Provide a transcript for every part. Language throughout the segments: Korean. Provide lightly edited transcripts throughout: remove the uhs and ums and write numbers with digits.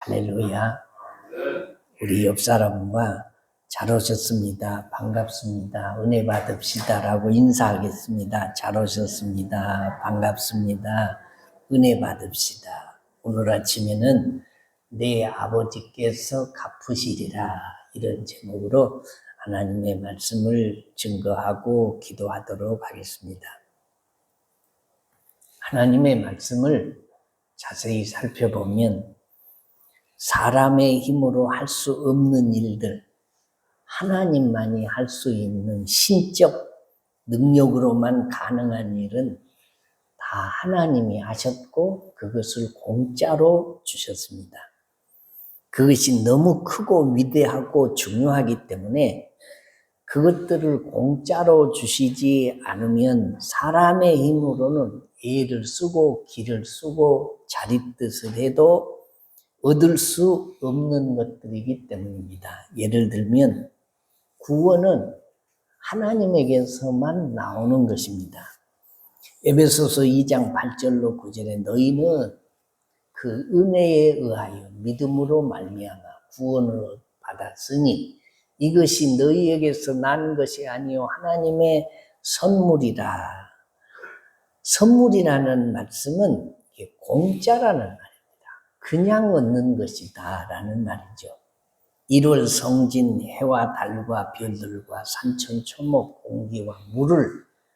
할렐루야. 우리 옆 사람과 잘 오셨습니다. 반갑습니다. 은혜 받읍시다 라고 인사하겠습니다. 잘 오셨습니다. 반갑습니다. 은혜 받읍시다. 오늘 아침에는 내 아버지께서 갚으시리라, 이런 제목으로 하나님의 말씀을 증거하고 기도하도록 하겠습니다. 하나님의 말씀을 자세히 살펴보면 사람의 힘으로 할 수 없는 일들, 하나님만이 할 수 있는 신적 능력으로만 가능한 일은 다 하나님이 하셨고 그것을 공짜로 주셨습니다. 그것이 너무 크고 위대하고 중요하기 때문에 그것들을 공짜로 주시지 않으면 사람의 힘으로는 애를 쓰고 기를 쓰고 자립뜻을 해도 얻을 수 없는 것들이기 때문입니다. 예를 들면 구원은 하나님에게서만 나오는 것입니다. 에베소서 2장 8절로 9절에 너희는 그 은혜에 의하여 믿음으로 말미암아 구원을 받았으니 이것이 너희에게서 난 것이 아니요 하나님의 선물이라. 선물이라는 말씀은 공짜라는 말입니다. 그냥 얻는 것이다 라는 말이죠. 1월 성진 해와 달과 별들과 산천 초목 공기와 물을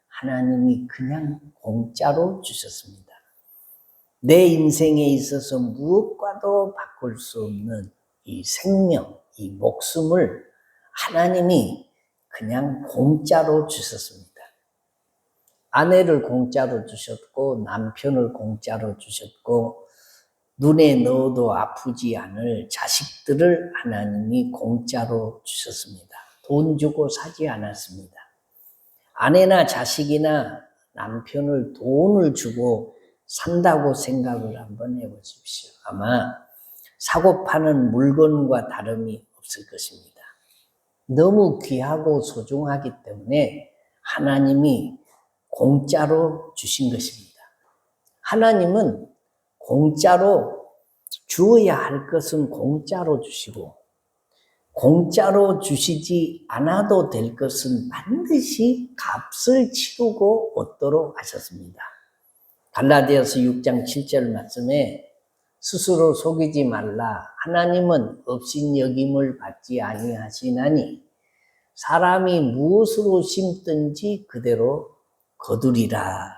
하나님이 그냥 공짜로 주셨습니다. 내 인생에 있어서 무엇과도 바꿀 수 없는 이 생명, 이 목숨을 하나님이 그냥 공짜로 주셨습니다. 아내를 공짜로 주셨고 남편을 공짜로 주셨고 눈에 넣어도 아프지 않을 자식들을 하나님이 공짜로 주셨습니다. 돈 주고 사지 않았습니다. 아내나 자식이나 남편을 돈을 주고 산다고 생각을 한번 해보십시오. 아마 사고 파는 물건과 다름이 없을 것입니다. 너무 귀하고 소중하기 때문에 하나님이 공짜로 주신 것입니다. 하나님은 공짜로 주어야 할 것은 공짜로 주시고 공짜로 주시지 않아도 될 것은 반드시 값을 치르고 얻도록 하셨습니다. 갈라디아서 6장 7절 말씀에 스스로 속이지 말라. 하나님은 업신여김을 받지 아니하시나니 사람이 무엇으로 심든지 그대로 거두리라.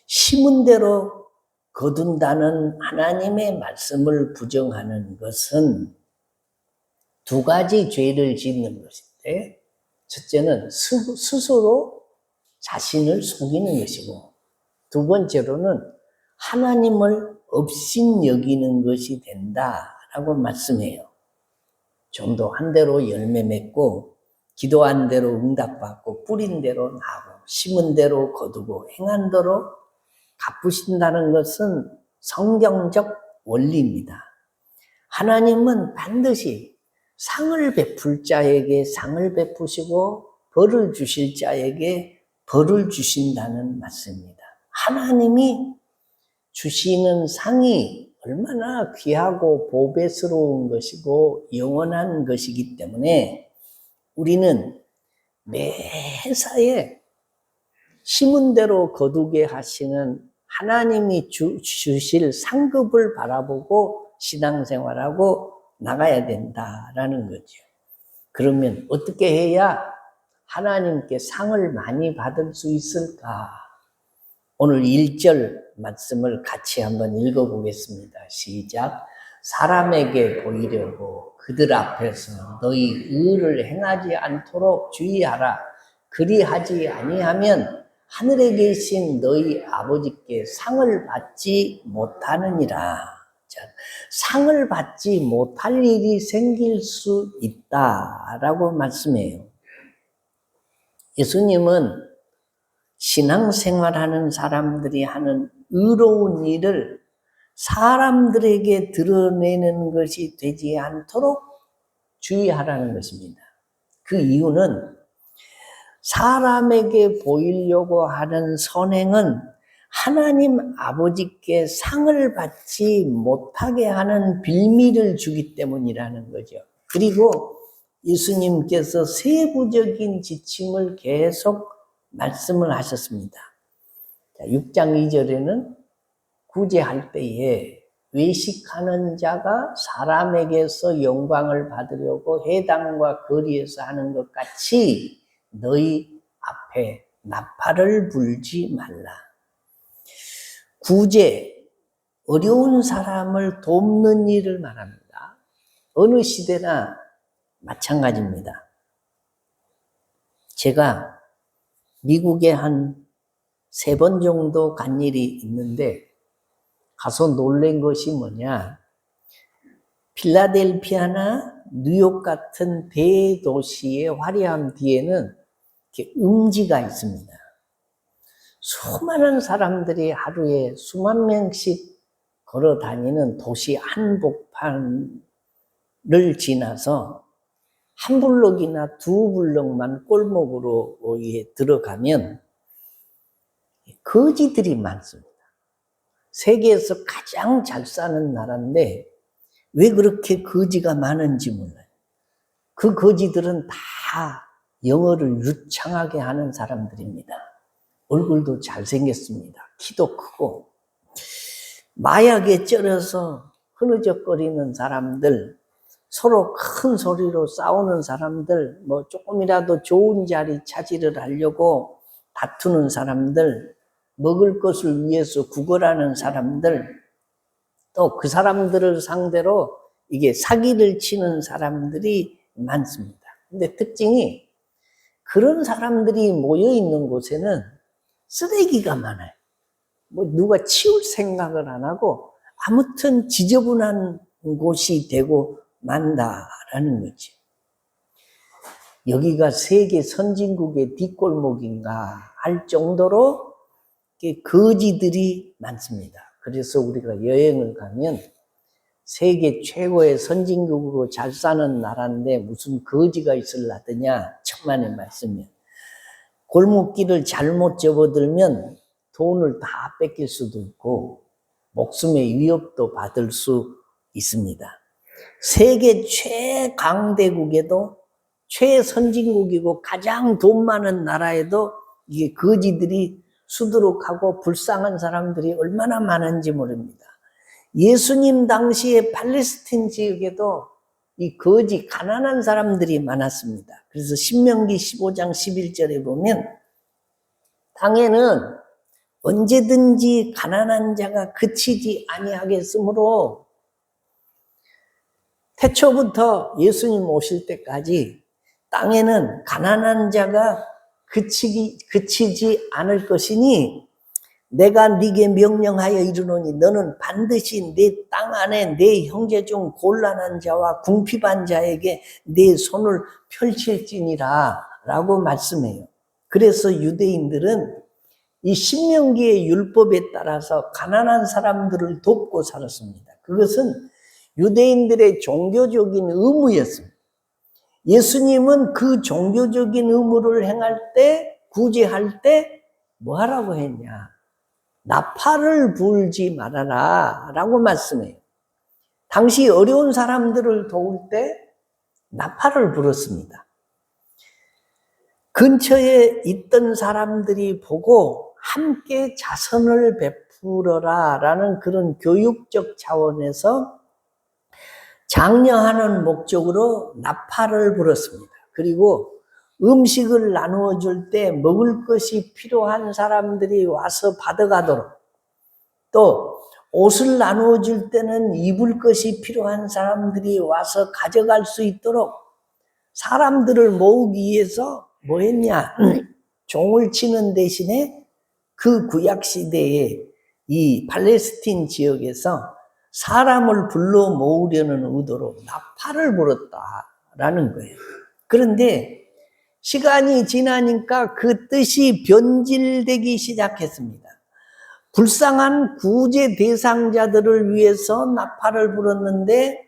심은 대로 거둔다는 하나님의 말씀을 부정하는 것은 두 가지 죄를 짓는 것인데, 첫째는 스스로 자신을 속이는 것이고, 두 번째로는 하나님을 업신여기는 것이 된다라고 말씀해요. 전도한 대로 열매 맺고 기도한 대로 응답받고 뿌린 대로 나고 심은 대로 거두고 행한 대로 갚으신다는 것은 성경적 원리입니다. 하나님은 반드시 상을 베풀 자에게 상을 베푸시고 벌을 주실 자에게 벌을 주신다는 말씀입니다. 하나님이 주시는 상이 얼마나 귀하고 보배스러운 것이고 영원한 것이기 때문에 우리는 매사에 심은 대로 거두게 하시는 하나님이 주실 상급을 바라보고 신앙생활하고 나가야 된다라는 거죠. 그러면 어떻게 해야 하나님께 상을 많이 받을 수 있을까? 오늘 1절 말씀을 같이 한번 읽어보겠습니다. 시작. 사람에게 보이려고 그들 앞에서 너희 의를 행하지 않도록 주의하라. 그리하지 아니하면 하늘에 계신 너희 아버지께 상을 받지 못하느니라. 자, 상을 받지 못할 일이 생길 수 있다라고 말씀해요. 예수님은 신앙생활하는 사람들이 하는 의로운 일을 사람들에게 드러내는 것이 되지 않도록 주의하라는 것입니다. 그 이유는 사람에게 보이려고 하는 선행은 하나님 아버지께 상을 받지 못하게 하는 빌미를 주기 때문이라는 거죠. 그리고 예수님께서 세부적인 지침을 계속 말씀을 하셨습니다. 6장 2절에는 구제할 때에 외식하는 자가 사람에게서 영광을 받으려고 회당과 거리에서 하는 것 같이 너희 앞에 나팔을 불지 말라. 구제, 어려운 사람을 돕는 일을 말합니다. 어느 시대나 마찬가지입니다. 제가 미국에 한 3번 정도 간 일이 있는데 가서 놀란 것이 뭐냐, 필라델피아나 뉴욕 같은 대도시의 화려함 뒤에는 이렇게 음지가 있습니다. 수많은 사람들이 하루에 수만 명씩 걸어 다니는 도시 한복판을 지나서 한 블럭이나 2블럭만 골목으로 들어가면 거지들이 많습니다. 세계에서 가장 잘 사는 나라인데 왜 그렇게 거지가 많은지 몰라요. 그 거지들은 다 영어를 유창하게 하는 사람들입니다. 얼굴도 잘생겼습니다. 키도 크고 마약에 쩔어서 흐느적거리는 사람들, 서로 큰 소리로 싸우는 사람들, 뭐 조금이라도 좋은 자리 차지를 하려고 다투는 사람들, 먹을 것을 위해서 구걸하는 사람들, 또 그 사람들을 상대로 이게 사기를 치는 사람들이 많습니다. 근데 특징이 그런 사람들이 모여 있는 곳에는 쓰레기가 많아요. 뭐 누가 치울 생각을 안 하고 아무튼 지저분한 곳이 되고 만다라는 거죠. 여기가 세계 선진국의 뒷골목인가 할 정도로 거지들이 많습니다. 그래서 우리가 여행을 가면 세계 최고의 선진국으로 잘 사는 나라인데 무슨 거지가 있을라더냐, 천만의 말씀이에요. 골목길을 잘못 접어들면 돈을 다 뺏길 수도 있고 목숨의 위협도 받을 수 있습니다. 세계 최강대국에도 최선진국이고 가장 돈 많은 나라에도 이게 거지들이 수두룩하고 불쌍한 사람들이 얼마나 많은지 모릅니다. 예수님 당시에 팔레스틴 지역에도 이 거지 가난한 사람들이 많았습니다. 그래서 신명기 15장 11절에 보면 땅에는 언제든지 가난한 자가 그치지 아니하겠으므로 태초부터 예수님 오실 때까지 땅에는 가난한 자가 그치지 않을 것이니 내가 네게 명령하여 이르노니 너는 반드시 네 땅 안에 네 형제 중 곤란한 자와 궁핍한 자에게 네 손을 펼칠지니라 라고 말씀해요. 그래서 유대인들은 이 신명기의 율법에 따라서 가난한 사람들을 돕고 살았습니다. 그것은 유대인들의 종교적인 의무였습니다. 예수님은 그 종교적인 의무를 행할 때, 구제할 때 뭐 하라고 했냐? 나팔을 불지 말아라 라고 말씀해요. 당시 어려운 사람들을 도울 때 나팔을 불었습니다. 근처에 있던 사람들이 보고 함께 자선을 베풀어라 라는 그런 교육적 차원에서 장려하는 목적으로 나팔을 불었습니다. 그리고 음식을 나누어 줄 때 먹을 것이 필요한 사람들이 와서 받아가도록, 또 옷을 나누어 줄 때는 입을 것이 필요한 사람들이 와서 가져갈 수 있도록 사람들을 모으기 위해서 뭐 했냐? 종을 치는 대신에 그 구약시대에 이 팔레스틴 지역에서 사람을 불러 모으려는 의도로 나팔을 불었다라는 거예요. 그런데 시간이 지나니까 그 뜻이 변질되기 시작했습니다. 불쌍한 구제 대상자들을 위해서 나팔을 불었는데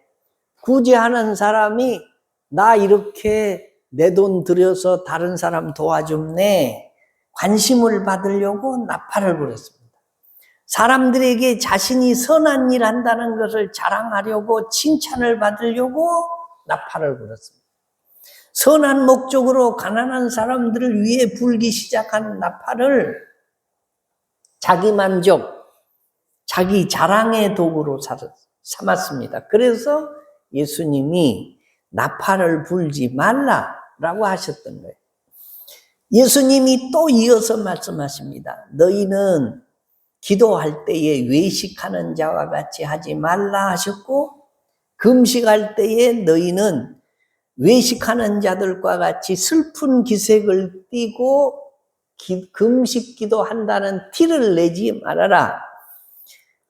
구제하는 사람이 나 이렇게 내 돈 들여서 다른 사람 도와줬네, 관심을 받으려고 나팔을 불었습니다. 사람들에게 자신이 선한 일 한다는 것을 자랑하려고 칭찬을 받으려고 나팔을 불었습니다. 선한 목적으로 가난한 사람들을 위해 불기 시작한 나팔을 자기 만족, 자기 자랑의 도구로 삼았습니다. 그래서 예수님이 나팔을 불지 말라라고 하셨던 거예요. 예수님이 또 이어서 말씀하십니다. 너희는 기도할 때에 외식하는 자와 같이 하지 말라 하셨고, 금식할 때에 너희는 외식하는 자들과 같이 슬픈 기색을 띠고 금식 기도한다는 티를 내지 말아라.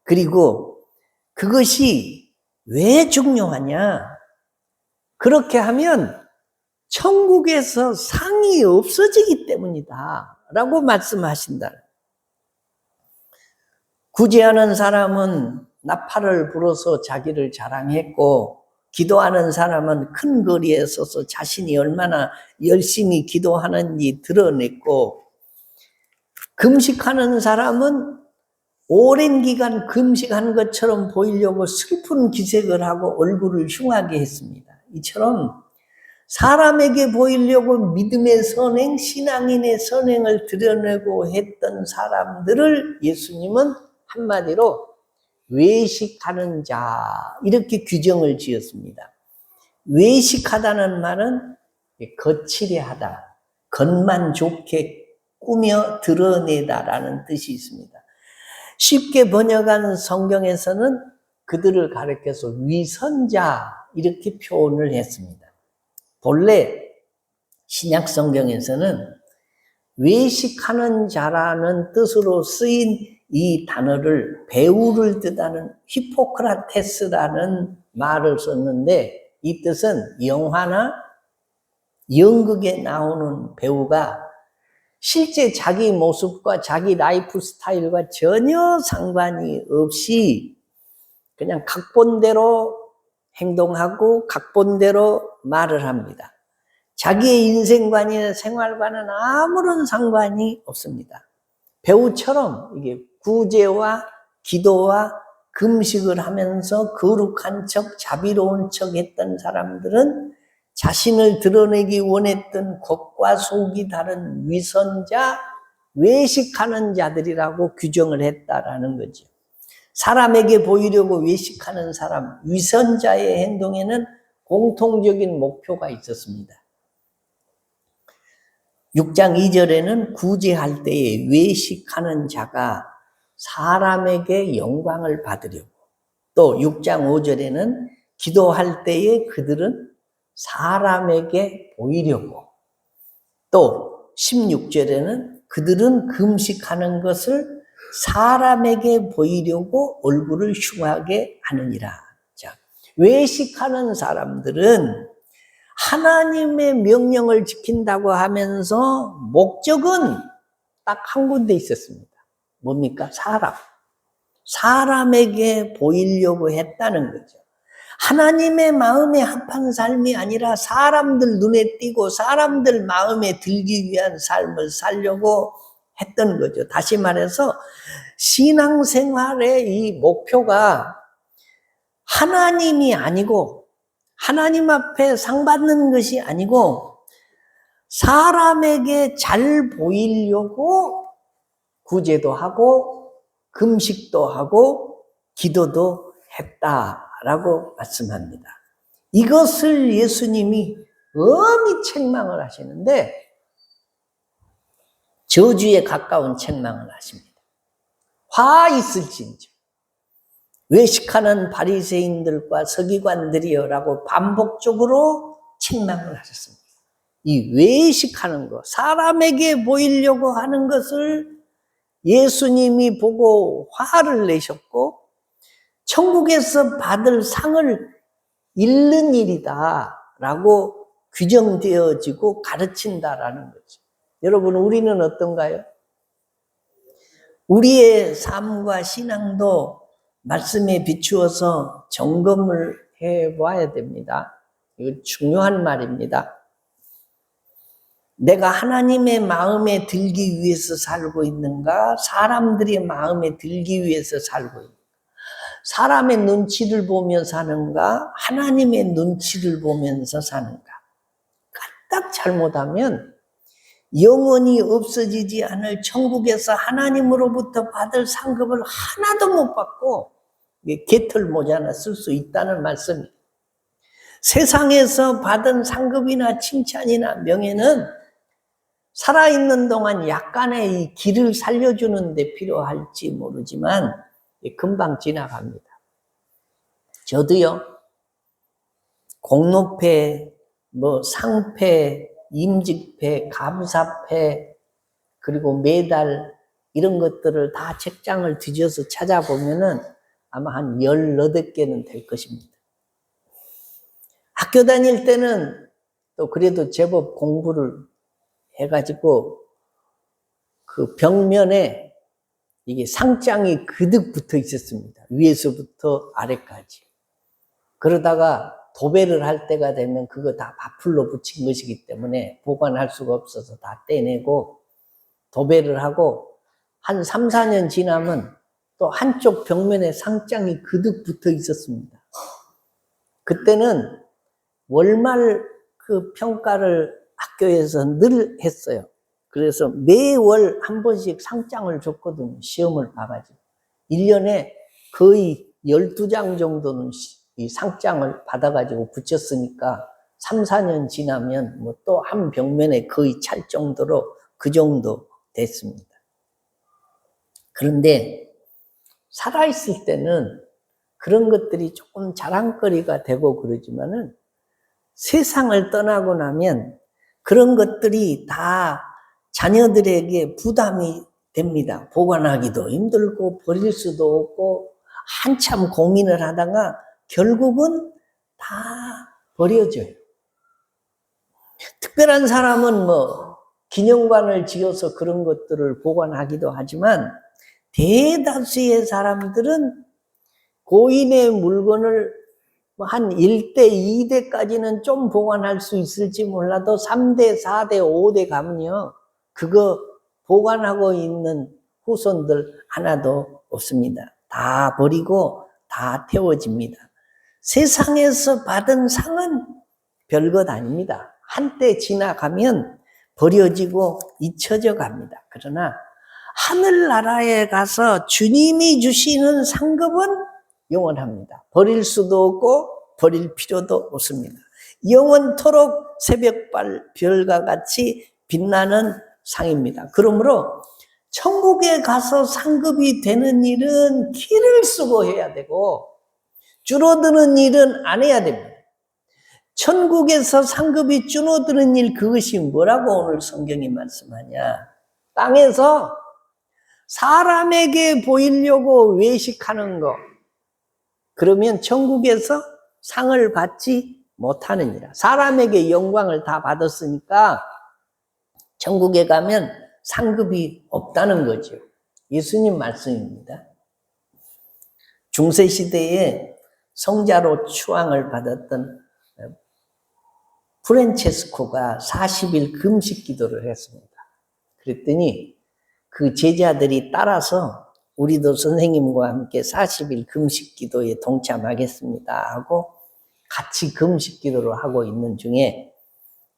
그리고 그것이 왜 중요하냐? 그렇게 하면 천국에서 상이 없어지기 때문이다 라고 말씀하신다. 구제하는 사람은 나팔을 불어서 자기를 자랑했고, 기도하는 사람은 큰 거리에 서서 자신이 얼마나 열심히 기도하는지 드러냈고, 금식하는 사람은 오랜 기간 금식한 것처럼 보이려고 슬픈 기색을 하고 얼굴을 흉하게 했습니다. 이처럼 사람에게 보이려고 믿음의 선행, 신앙인의 선행을 드러내고 했던 사람들을 예수님은 한마디로 외식하는 자, 이렇게 규정을 지었습니다. 외식하다는 말은 거칠게 하다, 겉만 좋게 꾸며 드러내다라는 뜻이 있습니다. 쉽게 번역한 성경에서는 그들을 가리켜서 위선자 이렇게 표현을 했습니다. 본래 신약 성경에서는 외식하는 자라는 뜻으로 쓰인 이 단어를 배우를 뜻하는 히포크라테스라는 말을 썼는데, 이 뜻은 영화나 연극에 나오는 배우가 실제 자기 모습과 자기 라이프 스타일과 전혀 상관이 없이 그냥 각본대로 행동하고 각본대로 말을 합니다. 자기의 인생관이나 생활과는 아무런 상관이 없습니다. 배우처럼 이게 구제와 기도와 금식을 하면서 거룩한 척, 자비로운 척 했던 사람들은 자신을 드러내기 원했던 겉과 속이 다른 위선자, 외식하는 자들이라고 규정을 했다라는 거죠. 사람에게 보이려고 외식하는 사람, 위선자의 행동에는 공통적인 목표가 있었습니다. 6장 2절에는 구제할 때에 외식하는 자가 사람에게 영광을 받으려고, 또 6장 5절에는 기도할 때에 그들은 사람에게 보이려고, 또 16절에는 그들은 금식하는 것을 사람에게 보이려고 얼굴을 흉하게 하느니라. 자, 외식하는 사람들은 하나님의 명령을 지킨다고 하면서 목적은 딱 한 군데 있었습니다. 뭡니까? 사람에게 보이려고 했다는 거죠. 하나님의 마음에 합한 삶이 아니라 사람들 눈에 띄고 사람들 마음에 들기 위한 삶을 살려고 했던 거죠. 다시 말해서 신앙생활의 이 목표가 하나님이 아니고, 하나님 앞에 상 받는 것이 아니고 사람에게 잘 보이려고 구제도 하고 금식도 하고 기도도 했다라고 말씀합니다. 이것을 예수님이 엄히 책망을 하시는데 저주에 가까운 책망을 하십니다. 화 있을진저 외식하는 바리새인들과 서기관들이여라고 반복적으로 책망을 하셨습니다. 이 외식하는 것, 사람에게 보이려고 하는 것을 예수님이 보고 화를 내셨고 천국에서 받을 상을 잃는 일이다라고 규정되어지고 가르친다라는 거죠. 여러분, 우리는 어떤가요? 우리의 삶과 신앙도 말씀에 비추어서 점검을 해봐야 됩니다. 이거 중요한 말입니다. 내가 하나님의 마음에 들기 위해서 살고 있는가? 사람들의 마음에 들기 위해서 살고 있는가? 사람의 눈치를 보며 사는가? 하나님의 눈치를 보면서 사는가? 까딱 잘못하면 영원히 없어지지 않을 천국에서 하나님으로부터 받을 상급을 하나도 못 받고 개털 모자나 쓸 수 있다는 말씀이에요. 세상에서 받은 상급이나 칭찬이나 명예는 살아있는 동안 약간의 이 길을 살려주는 데 필요할지 모르지만 금방 지나갑니다. 저도요, 공로패, 상패, 임직패, 감사패, 그리고 메달 이런 것들을 다 책장을 뒤져서 찾아보면은 아마 한 18개는 될 것입니다. 학교 다닐 때는 또 그래도 제법 공부를 해가지고 그 벽면에 이게 상장이 그득 붙어 있었습니다. 위에서부터 아래까지. 그러다가 도배를 할 때가 되면 그거 다 바풀로 붙인 것이기 때문에 보관할 수가 없어서 다 떼내고 도배를 하고 한 3, 4년 지나면 또 한쪽 벽면에 상장이 그득 붙어 있었습니다. 그때는 월말 그 평가를 학교에서 늘 했어요. 그래서 매월 한 번씩 상장을 줬거든요. 시험을 봐가지고. 1년에 거의 12장 정도는 이 상장을 받아가지고 붙였으니까 3, 4년 지나면 뭐 또 한 벽면에 거의 찰 정도로 그 정도 됐습니다. 그런데 살아있을 때는 그런 것들이 조금 자랑거리가 되고 그러지만은 세상을 떠나고 나면 그런 것들이 다 자녀들에게 부담이 됩니다. 보관하기도 힘들고 버릴 수도 없고 한참 고민을 하다가 결국은 다 버려져요. 특별한 사람은 기념관을 지어서 그런 것들을 보관하기도 하지만 대다수의 사람들은 고인의 물건을 한 1대, 2대까지는 좀 보관할 수 있을지 몰라도 3대, 4대, 5대 가면요, 그거 보관하고 있는 후손들 하나도 없습니다. 다 버리고 다 태워집니다. 세상에서 받은 상은 별것 아닙니다. 한때 지나가면 버려지고 잊혀져 갑니다. 그러나 하늘나라에 가서 주님이 주시는 상급은 영원합니다. 버릴 수도 없고 버릴 필요도 없습니다. 영원토록 새벽발 별과 같이 빛나는 상입니다. 그러므로 천국에 가서 상급이 되는 일은 기를 쓰고 해야 되고 줄어드는 일은 안 해야 됩니다. 천국에서 상급이 줄어드는 일, 그것이 뭐라고 오늘 성경이 말씀하냐? 땅에서 사람에게 보이려고 외식하는 거, 그러면 천국에서 상을 받지 못하느니라. 사람에게 영광을 다 받았으니까 천국에 가면 상급이 없다는 거죠. 예수님 말씀입니다. 중세시대에 성자로 추앙을 받았던 프란체스코가 40일 금식 기도를 했습니다. 그랬더니 그 제자들이 따라서 우리도 선생님과 함께 40일 금식 기도에 동참하겠습니다 하고 같이 금식 기도를 하고 있는 중에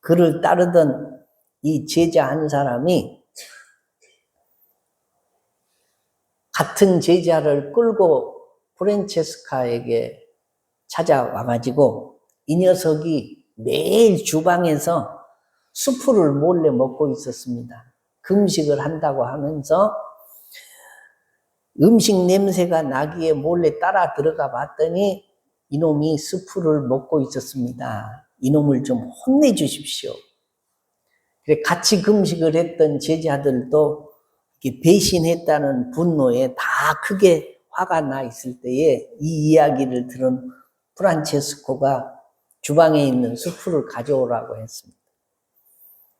그를 따르던 이 제자 한 사람이 같은 제자를 끌고 프란체스카에게 찾아와가지고 이 녀석이 매일 주방에서 수프를 몰래 먹고 있었습니다. 금식을 한다고 하면서 음식 냄새가 나기에 몰래 따라 들어가 봤더니 이놈이 수프를 먹고 있었습니다. 이놈을 좀 혼내주십시오. 같이 금식을 했던 제자들도 배신했다는 분노에 다 크게 화가 나 있을 때에 이 이야기를 들은 프란체스코가 주방에 있는 수프를 가져오라고 했습니다.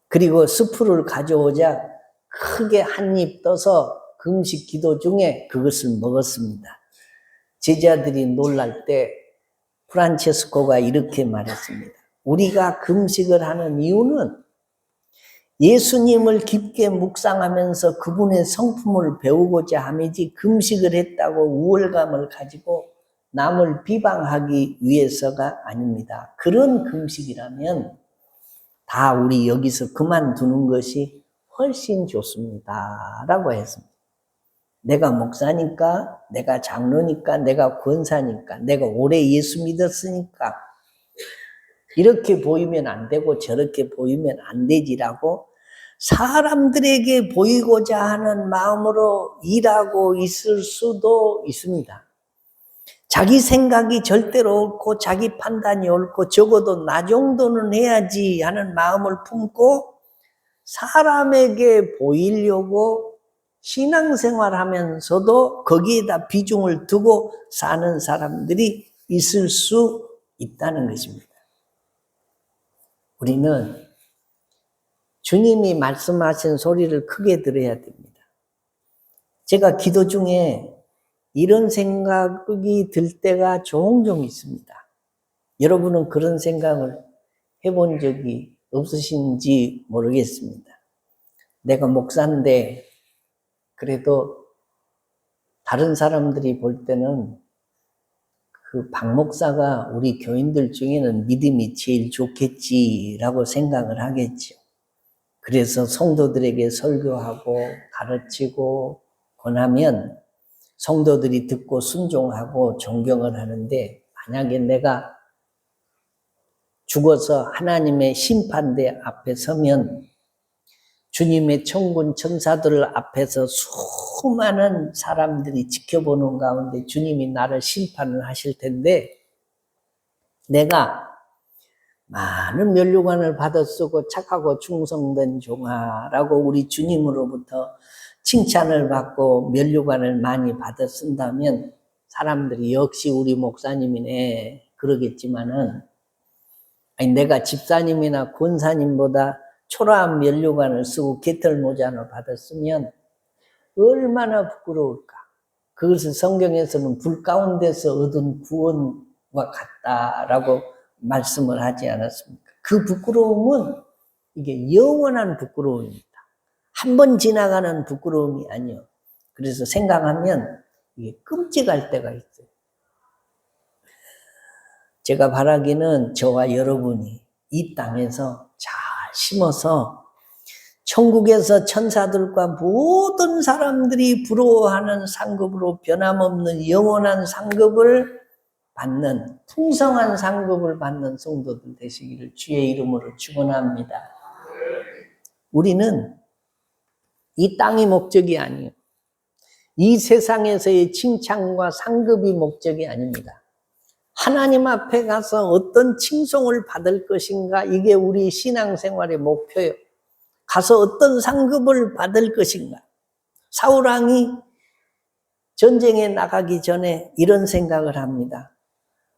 그리고 수프를 가져오자 크게 한 입 떠서 금식 기도 중에 그것을 먹었습니다. 제자들이 놀랄 때 프란체스코가 이렇게 말했습니다. 우리가 금식을 하는 이유는 예수님을 깊게 묵상하면서 그분의 성품을 배우고자 함이지 금식을 했다고 우월감을 가지고 남을 비방하기 위해서가 아닙니다. 그런 금식이라면 다 우리 여기서 그만두는 것이 훨씬 좋습니다. 라고 했습니다. 내가 목사니까, 내가 장로니까, 내가 권사니까, 내가 오래 예수 믿었으니까 이렇게 보이면 안 되고 저렇게 보이면 안 되지라고 사람들에게 보이고자 하는 마음으로 일하고 있을 수도 있습니다. 자기 생각이 절대로 옳고 자기 판단이 옳고 적어도 나 정도는 해야지 하는 마음을 품고 사람에게 보이려고 신앙생활 하면서도 거기에다 비중을 두고 사는 사람들이 있을 수 있다는 것입니다. 우리는 주님이 말씀하신 소리를 크게 들어야 됩니다. 제가 기도 중에 이런 생각이 들 때가 종종 있습니다. 여러분은 그런 생각을 해본 적이 없으신지 모르겠습니다. 내가 목사인데 그래도 다른 사람들이 볼 때는 그 박 목사가 우리 교인들 중에는 믿음이 제일 좋겠지라고 생각을 하겠죠. 그래서 성도들에게 설교하고 가르치고 권하면 성도들이 듣고 순종하고 존경을 하는데 만약에 내가 죽어서 하나님의 심판대 앞에 서면 주님의 천군 천사들 앞에서 수많은 사람들이 지켜보는 가운데 주님이 나를 심판을 하실 텐데 내가 많은 면류관을 받아 쓰고 착하고 충성된 종아라고 우리 주님으로부터 칭찬을 받고 면류관을 많이 받아 쓴다면 사람들이 역시 우리 목사님이네 그러겠지만은 아니 내가 집사님이나 권사님보다 초라한 면류관을 쓰고 깃털 모자를 받았으면 얼마나 부끄러울까. 그것을 성경에서는 불 가운데서 얻은 구원과 같다라고 말씀을 하지 않았습니까? 그 부끄러움은 이게 영원한 부끄러움입니다. 한 번 지나가는 부끄러움이 아니요. 그래서 생각하면 이게 끔찍할 때가 있어요. 제가 바라기는 저와 여러분이 이 땅에서 잘 심어서 천국에서 천사들과 모든 사람들이 부러워하는 상급으로 변함없는 영원한 상급을 받는 풍성한 상급을 받는 성도들 되시기를 주의 이름으로 축원합니다. 우리는 이 땅이 목적이 아니에요. 이 세상에서의 칭찬과 상급이 목적이 아닙니다. 하나님 앞에 가서 어떤 칭송을 받을 것인가 이게 우리 신앙생활의 목표예요. 가서 어떤 상급을 받을 것인가. 사울왕이 전쟁에 나가기 전에 이런 생각을 합니다.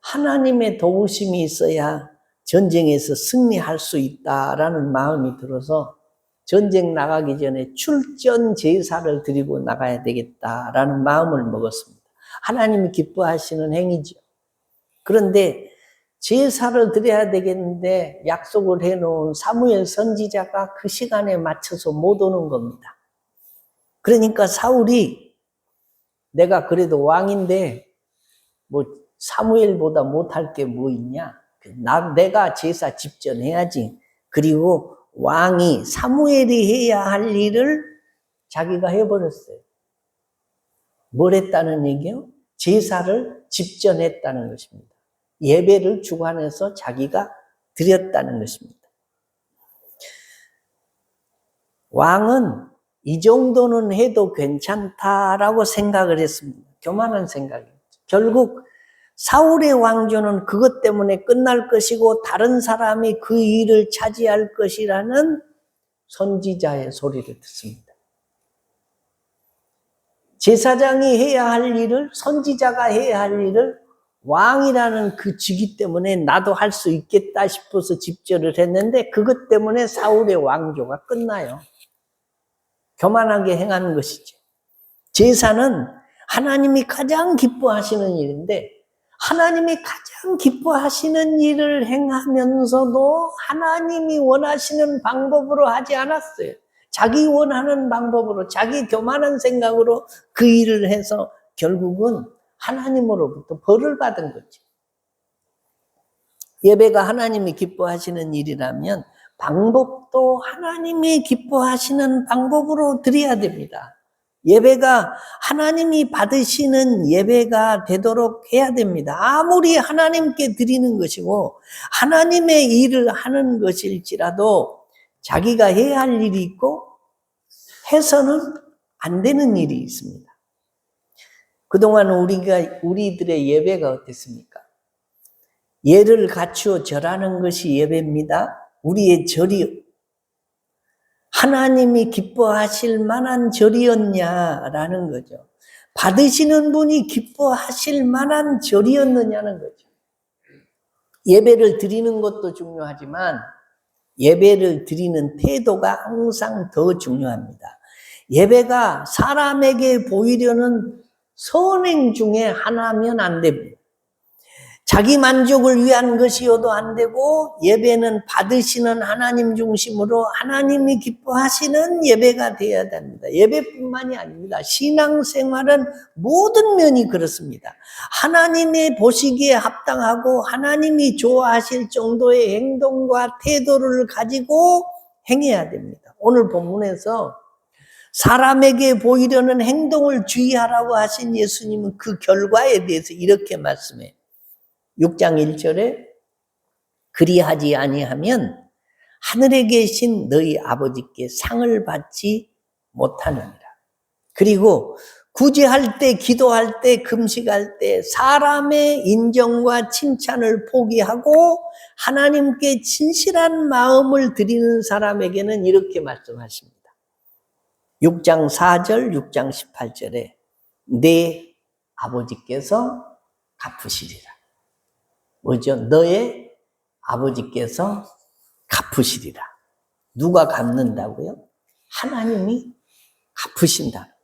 하나님의 도우심이 있어야 전쟁에서 승리할 수 있다라는 마음이 들어서 전쟁 나가기 전에 출전 제사를 드리고 나가야 되겠다라는 마음을 먹었습니다. 하나님이 기뻐하시는 행위죠. 그런데 제사를 드려야 되겠는데 약속을 해놓은 사무엘 선지자가 그 시간에 맞춰서 못 오는 겁니다. 그러니까 사울이 내가 그래도 왕인데 뭐 사무엘보다 못할 게 뭐 있냐? 내가 제사 집전해야지. 그리고 왕이 사무엘이 해야 할 일을 자기가 해버렸어요. 뭘 했다는 얘기요? 제사를 집전했다는 것입니다. 예배를 주관해서 자기가 드렸다는 것입니다. 왕은 이 정도는 해도 괜찮다라고 생각을 했습니다. 교만한 생각이죠. 결국 사울의 왕조는 그것 때문에 끝날 것이고 다른 사람이 그 일을 차지할 것이라는 선지자의 소리를 듣습니다. 제사장이 해야 할 일을, 선지자가 해야 할 일을 왕이라는 그 직위 때문에 나도 할 수 있겠다 싶어서 집절을 했는데 그것 때문에 사울의 왕조가 끝나요. 교만하게 행하는 것이죠. 제사는 하나님이 가장 기뻐하시는 일인데 하나님이 가장 기뻐하시는 일을 행하면서도 하나님이 원하시는 방법으로 하지 않았어요. 자기 원하는 방법으로, 자기 교만한 생각으로 그 일을 해서 결국은 하나님으로부터 벌을 받은 거죠. 예배가 하나님이 기뻐하시는 일이라면 방법도 하나님이 기뻐하시는 방법으로 드려야 됩니다. 예배가 하나님이 받으시는 예배가 되도록 해야 됩니다. 아무리 하나님께 드리는 것이고 하나님의 일을 하는 것일지라도 자기가 해야 할 일이 있고 해서는 안 되는 일이 있습니다. 그동안 우리들의 예배가 어땠습니까? 예를 갖추어 절하는 것이 예배입니다. 우리의 절이 하나님이 기뻐하실 만한 절이었냐라는 거죠. 받으시는 분이 기뻐하실 만한 절이었느냐는 거죠. 예배를 드리는 것도 중요하지만 예배를 드리는 태도가 항상 더 중요합니다. 예배가 사람에게 보이려는 선행 중에 하나면 안 됩니다. 자기 만족을 위한 것이어도 안 되고 예배는 받으시는 하나님 중심으로 하나님이 기뻐하시는 예배가 되어야 됩니다. 예배뿐만이 아닙니다. 신앙생활은 모든 면이 그렇습니다. 하나님의 보시기에 합당하고 하나님이 좋아하실 정도의 행동과 태도를 가지고 행해야 됩니다. 오늘 본문에서 사람에게 보이려는 행동을 주의하라고 하신 예수님은 그 결과에 대해서 이렇게 말씀해요. 6장 1절에 그리하지 아니하면 하늘에 계신 너희 아버지께 상을 받지 못하느니라. 그리고 구제할 때, 기도할 때, 금식할 때 사람의 인정과 칭찬을 포기하고 하나님께 진실한 마음을 드리는 사람에게는 이렇게 말씀하십니다. 6장 4절, 6장 18절에 내 아버지께서 갚으시리라. 뭐죠? 너의 아버지께서 갚으시리라. 누가 갚는다고요? 하나님이 갚으신다.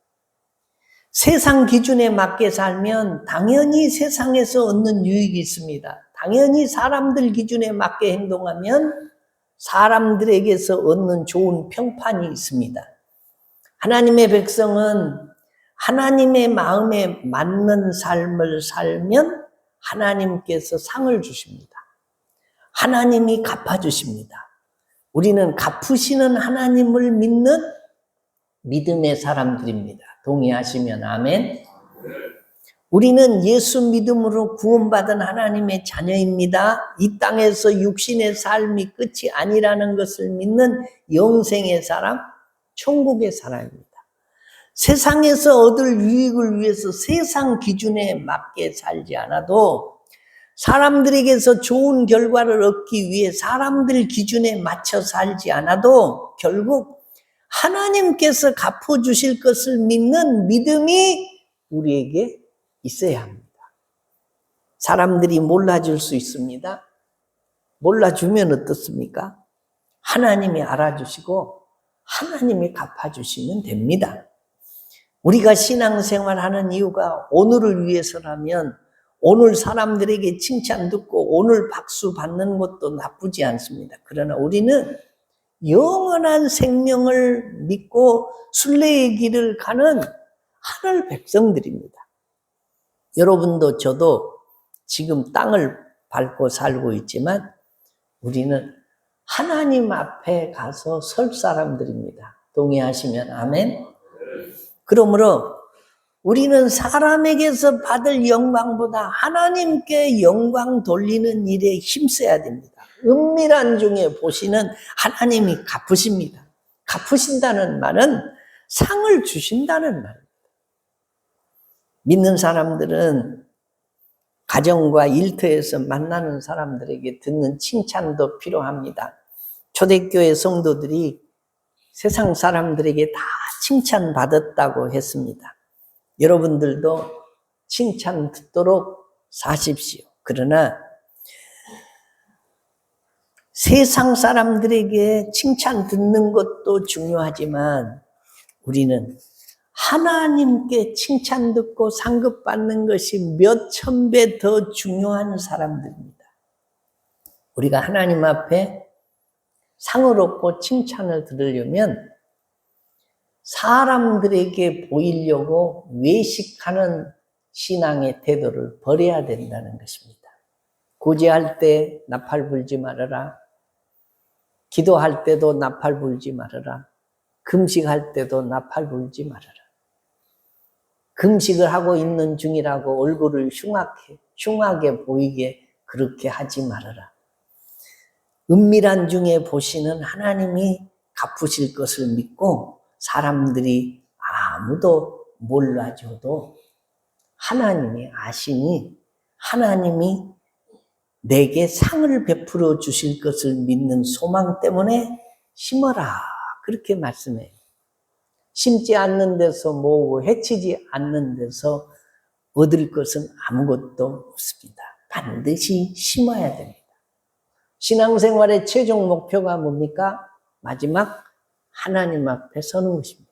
세상 기준에 맞게 살면 당연히 세상에서 얻는 유익이 있습니다. 당연히 사람들 기준에 맞게 행동하면 사람들에게서 얻는 좋은 평판이 있습니다. 하나님의 백성은 하나님의 마음에 맞는 삶을 살면 하나님께서 상을 주십니다. 하나님이 갚아주십니다. 우리는 갚으시는 하나님을 믿는 믿음의 사람들입니다. 동의하시면 아멘. 우리는 예수 믿음으로 구원받은 하나님의 자녀입니다. 이 땅에서 육신의 삶이 끝이 아니라는 것을 믿는 영생의 사람, 천국의 사람입니다. 세상에서 얻을 유익을 위해서 세상 기준에 맞게 살지 않아도 사람들에게서 좋은 결과를 얻기 위해 사람들 기준에 맞춰 살지 않아도 결국 하나님께서 갚아주실 것을 믿는 믿음이 우리에게 있어야 합니다. 사람들이 몰라줄 수 있습니다. 몰라주면 어떻습니까? 하나님이 알아주시고 하나님이 갚아주시면 됩니다. 우리가 신앙생활하는 이유가 오늘을 위해서라면 오늘 사람들에게 칭찬 듣고 오늘 박수 받는 것도 나쁘지 않습니다. 그러나 우리는 영원한 생명을 믿고 순례의 길을 가는 하늘 백성들입니다. 여러분도 저도 지금 땅을 밟고 살고 있지만 우리는 하나님 앞에 가서 설 사람들입니다. 동의하시면 아멘. 그러므로 우리는 사람에게서 받을 영광보다 하나님께 영광 돌리는 일에 힘써야 됩니다. 은밀한 중에 보시는 하나님이 갚으십니다. 갚으신다는 말은 상을 주신다는 말입니다. 믿는 사람들은 가정과 일터에서 만나는 사람들에게 듣는 칭찬도 필요합니다. 초대교회 성도들이 세상 사람들에게 다 칭찬받았다고 했습니다. 여러분들도 칭찬 듣도록 사십시오. 그러나 세상 사람들에게 칭찬 듣는 것도 중요하지만 우리는 하나님께 칭찬 듣고 상급 받는 것이 몇 천 배 더 중요한 사람들입니다. 우리가 하나님 앞에 상을 얻고 칭찬을 들으려면 사람들에게 보이려고 외식하는 신앙의 태도를 버려야 된다는 것입니다. 구제할 때 나팔 불지 말아라. 기도할 때도 나팔 불지 말아라. 금식할 때도 나팔 불지 말아라. 금식을 하고 있는 중이라고 얼굴을 흉하게 보이게 그렇게 하지 말아라. 은밀한 중에 보시는 하나님이 갚으실 것을 믿고 사람들이 아무도 몰라줘도 하나님이 아시니 하나님이 내게 상을 베풀어 주실 것을 믿는 소망 때문에 심어라. 그렇게 말씀해요. 심지 않는 데서 모으고 해치지 않는 데서 얻을 것은 아무것도 없습니다. 반드시 심어야 됩니다. 신앙생활의 최종 목표가 뭡니까? 마지막 하나님 앞에 서는 것입니다.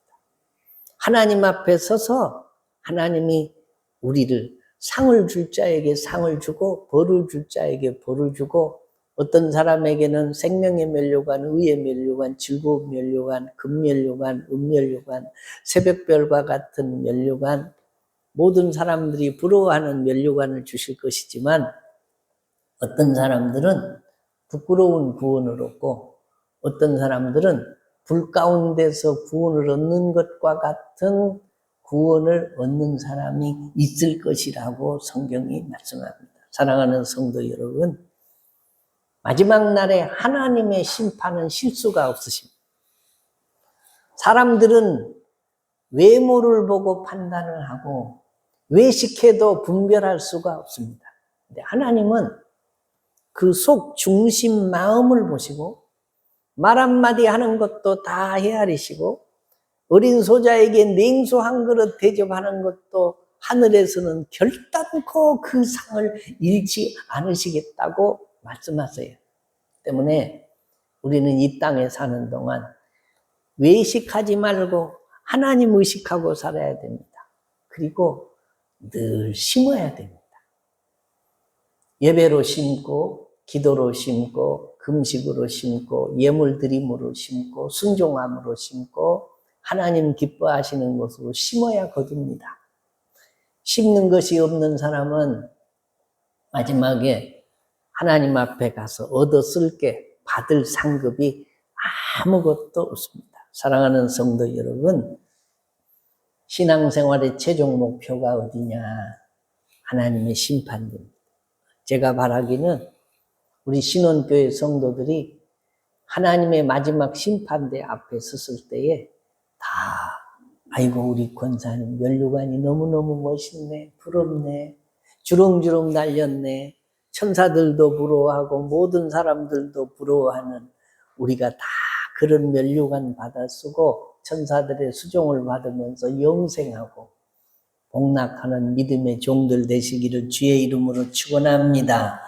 하나님 앞에 서서 하나님이 우리를 상을 줄 자에게 상을 주고 벌을 줄 자에게 벌을 주고 어떤 사람에게는 생명의 면류관, 의의 면류관, 즐거운 면류관, 금면류관, 은면류관, 새벽별과 같은 면류관, 모든 사람들이 부러워하는 면류관을 주실 것이지만 어떤 사람들은 부끄러운 구원을 얻고 어떤 사람들은 불 가운데서 구원을 얻는 것과 같은 구원을 얻는 사람이 있을 것이라고 성경이 말씀합니다. 사랑하는 성도 여러분, 마지막 날에 하나님의 심판은 실수가 없으십니다. 사람들은 외모를 보고 판단을 하고 외식해도 분별할 수가 없습니다. 근데 하나님은 그 속 중심 마음을 보시고 말 한마디 하는 것도 다 헤아리시고 어린 소자에게 냉수 한 그릇 대접하는 것도 하늘에서는 결단코 그 상을 잃지 않으시겠다고 말씀하세요. 때문에 우리는 이 땅에 사는 동안 외식하지 말고 하나님 의식하고 살아야 됩니다. 그리고 늘 심어야 됩니다. 예배로 심고 기도로 심고 금식으로 심고 예물 드림으로 심고 순종함으로 심고 하나님 기뻐하시는 것으로 심어야 거둡니다. 심는 것이 없는 사람은 마지막에 하나님 앞에 가서 얻어 쓸 게 받을 상급이 아무것도 없습니다. 사랑하는 성도 여러분, 신앙생활의 최종 목표가 어디냐? 하나님의 심판입니다. 제가 바라기는 우리 신원교회 성도들이 하나님의 마지막 심판대 앞에 섰을 때에 다 아이고 우리 권사님 면류관이 너무너무 멋있네, 부럽네, 주렁주렁 달렸네, 천사들도 부러워하고 모든 사람들도 부러워하는 우리가 다 그런 면류관 받아 쓰고 천사들의 수종을 받으면서 영생하고 복락하는 믿음의 종들 되시기를 주의 이름으로 축원합니다.